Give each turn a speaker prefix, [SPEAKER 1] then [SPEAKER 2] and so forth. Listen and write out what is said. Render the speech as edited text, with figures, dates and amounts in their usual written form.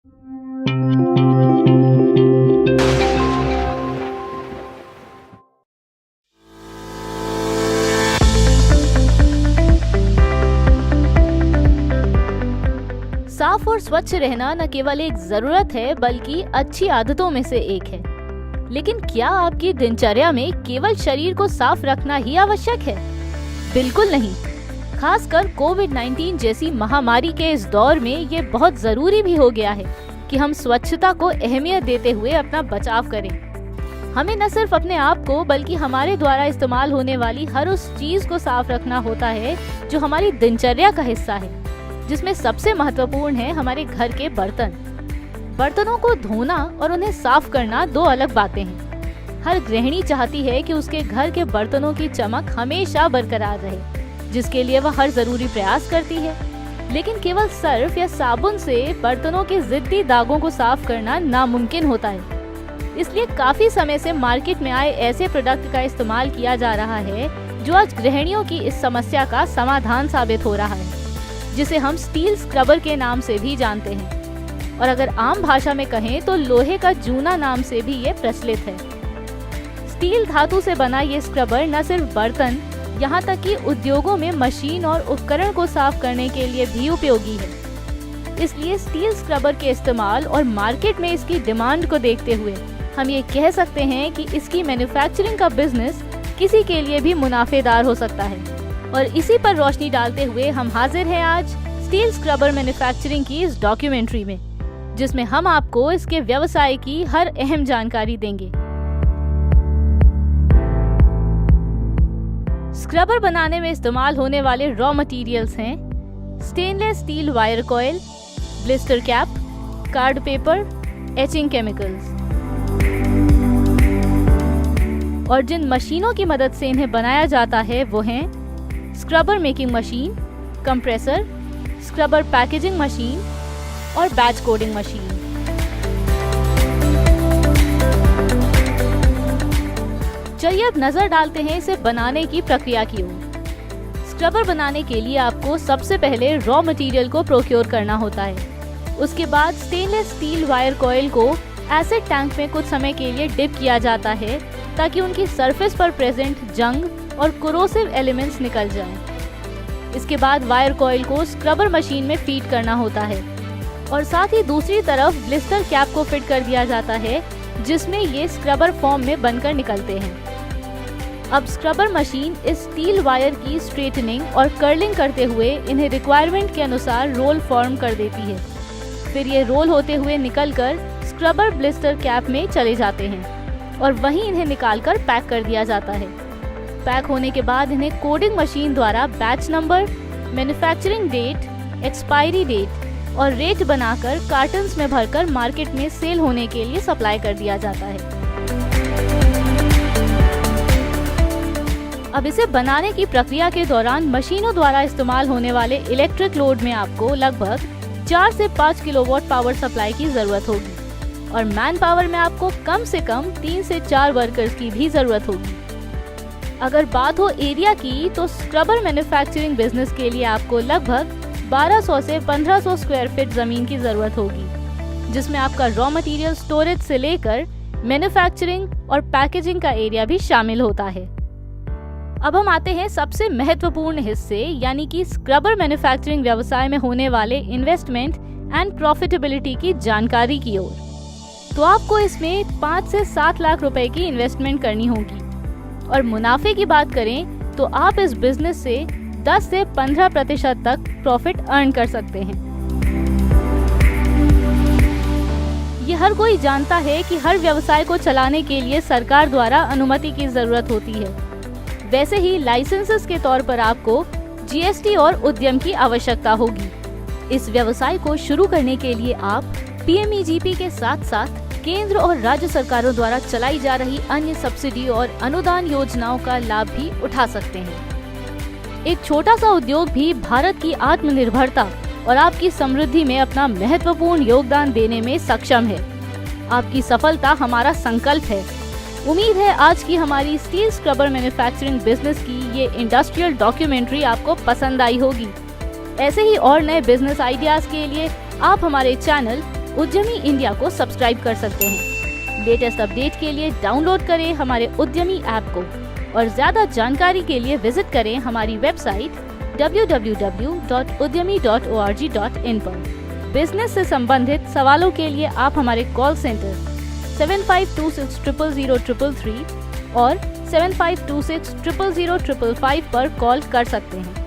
[SPEAKER 1] साफ और स्वच्छ रहना न केवल एक जरूरत है बल्कि अच्छी आदतों में से एक है। लेकिन क्या आपकी दिनचर्या में केवल शरीर को साफ रखना ही आवश्यक है? बिल्कुल नहीं। खासकर कोविड-19 जैसी महामारी के इस दौर में ये बहुत जरूरी भी हो गया है कि हम स्वच्छता को अहमियत देते हुए अपना बचाव करें। हमें न सिर्फ अपने आप को बल्कि हमारे द्वारा इस्तेमाल होने वाली हर उस चीज को साफ रखना होता है जो हमारी दिनचर्या का हिस्सा है, जिसमें सबसे महत्वपूर्ण है हमारे घर के बर्तन। बर्तनों को धोना और उन्हें साफ करना दो अलग बातें हैं। हर गृहिणी चाहती है कि उसके घर के बर्तनों की चमक हमेशा बरकरार रहे, जिसके लिए वह हर जरूरी प्रयास करती है। लेकिन केवल सर्फ या साबुन से बर्तनों के जिद्दी दागों को साफ करना नामुमकिन होता है। इसलिए काफी समय से मार्केट में आए ऐसे प्रोडक्ट का इस्तेमाल किया जा रहा है जो आज गृहिणियों की इस समस्या का समाधान साबित हो रहा है, जिसे हम स्टील स्क्रबर के नाम से भी जानते हैं, और अगर आम भाषा में कहें तो लोहे का जूना नाम से भी ये प्रचलित है। स्टील धातु से बना ये स्क्रबर न सिर्फ बर्तन, यहाँ तक कि उद्योगों में मशीन और उपकरण को साफ करने के लिए भी उपयोगी है। इसलिए स्टील स्क्रबर के इस्तेमाल और मार्केट में इसकी डिमांड को देखते हुए हम ये कह सकते हैं कि इसकी मैन्युफैक्चरिंग का बिजनेस किसी के लिए भी मुनाफेदार हो सकता है। और इसी पर रोशनी डालते हुए हम हाजिर हैं आज स्टील स्क्रबर मैन्युफैक्चरिंग की इस डॉक्यूमेंट्री में, जिसमें हम आपको इसके व्यवसाय की हर अहम जानकारी देंगे। स्क्रबर बनाने में इस्तेमाल होने वाले रॉ मटेरियल्स हैं stainless steel wire coil, blister cap, card paper, etching chemicals. और जिन मशीनों की मदद से इन्हें बनाया जाता है वो हैं scrubber making machine, compressor, scrubber packaging machine और बैच कोडिंग मशीन। चलिए अब नजर डालते हैं इसे बनाने की प्रक्रिया की ओर। स्क्रबर बनाने के लिए आपको सबसे पहले रॉ मटेरियल को प्रोक्योर करना होता है। उसके बाद स्टेनलेस स्टील वायर कॉइल को एसिड टैंक में कुछ समय के लिए डिप किया जाता है ताकि उनकी सरफेस पर प्रेजेंट जंग और कोरोसिव एलिमेंट्स निकल जाएं। इसके बाद वायर कॉइल को स्क्रबर मशीन में फीड करना होता है और साथ ही दूसरी तरफ ब्लिस्टर कैप को फिट कर दिया जाता है, जिसमें ये स्क्रबर फॉर्म में बनकर निकलते हैं। अब स्क्रबर मशीन इस स्टील वायर की स्ट्रेटनिंग और कर्लिंग करते हुए इन्हें रिक्वायरमेंट के अनुसार रोल फॉर्म कर देती है। फिर ये रोल होते हुए निकलकर स्क्रबर ब्लिस्टर कैप में चले जाते हैं और वहीं इन्हें निकालकर पैक कर दिया जाता है। पैक होने के बाद इन्हें कोडिंग मशीन द्वारा batch number, manufacturing date, expiry date और रेट बनाकर कार्टन्स में भरकर मार्केट में सेल होने के लिए सप्लाई कर दिया जाता है। अब इसे बनाने की प्रक्रिया के दौरान मशीनों द्वारा इस्तेमाल होने वाले इलेक्ट्रिक लोड में आपको लगभग 4 से 5 किलोवाट पावर सप्लाई की जरूरत होगी और मैन पावर में आपको कम से कम 3 से 4 वर्कर्स की भी जरूरत होगी। अगर बात हो एरिया की तो स्क्रबर मैन्युफैक्चरिंग बिजनेस के लिए आपको लगभग 1200 से 1500 स्क्वायर फीट जमीन की जरूरत होगी, जिसमें आपका रॉ मटेरियल स्टोरेज से लेकर मैन्युफैक्चरिंग और पैकेजिंग का एरिया भी शामिल होता है। अब हम आते हैं सबसे महत्वपूर्ण हिस्से यानी कि स्क्रबर मैन्युफैक्चरिंग व्यवसाय में होने वाले इन्वेस्टमेंट एंड प्रॉफिटेबिलिटी की जानकारी की ओर। तो आपको इसमें 5 से 7 लाख रुपए की इन्वेस्टमेंट करनी होगी और मुनाफे की बात करें तो आप इस बिजनेस से 10 से 15% तक प्रॉफिट अर्न कर सकते हैं। ये हर कोई जानता है कि हर व्यवसाय को चलाने के लिए सरकार द्वारा अनुमति की जरूरत होती है। वैसे ही लाइसेंसेस के तौर पर आपको जीएसटी और उद्यम की आवश्यकता होगी। इस व्यवसाय को शुरू करने के लिए आप पीएमईजीपी के साथ साथ केंद्र और राज्य सरकारों द्वारा चलाई जा रही अन्य सब्सिडी और अनुदान योजनाओं का लाभ भी उठा सकते हैं। एक छोटा सा उद्योग भी भारत की आत्मनिर्भरता और आपकी समृद्धि में अपना महत्वपूर्ण योगदान देने में सक्षम है। आपकी सफलता हमारा संकल्प है। उम्मीद है आज की हमारी स्टील स्क्रबर मैन्युफैक्चरिंग बिजनेस की ये इंडस्ट्रियल डॉक्यूमेंट्री आपको पसंद आई होगी। ऐसे ही और नए बिजनेस आइडियाज के लिए आप हमारे चैनल उद्यमी इंडिया को सब्सक्राइब कर सकते हैं। लेटेस्ट अपडेट के लिए डाउनलोड करें हमारे उद्यमी ऐप को और ज्यादा जानकारी के लिए विजिट करें हमारी वेबसाइट www.udyami.org.in पर। बिजनेस से संबंधित सवालों के लिए आप हमारे कॉल सेंटर 7526000033 और 7526000555 पर कॉल कर सकते हैं।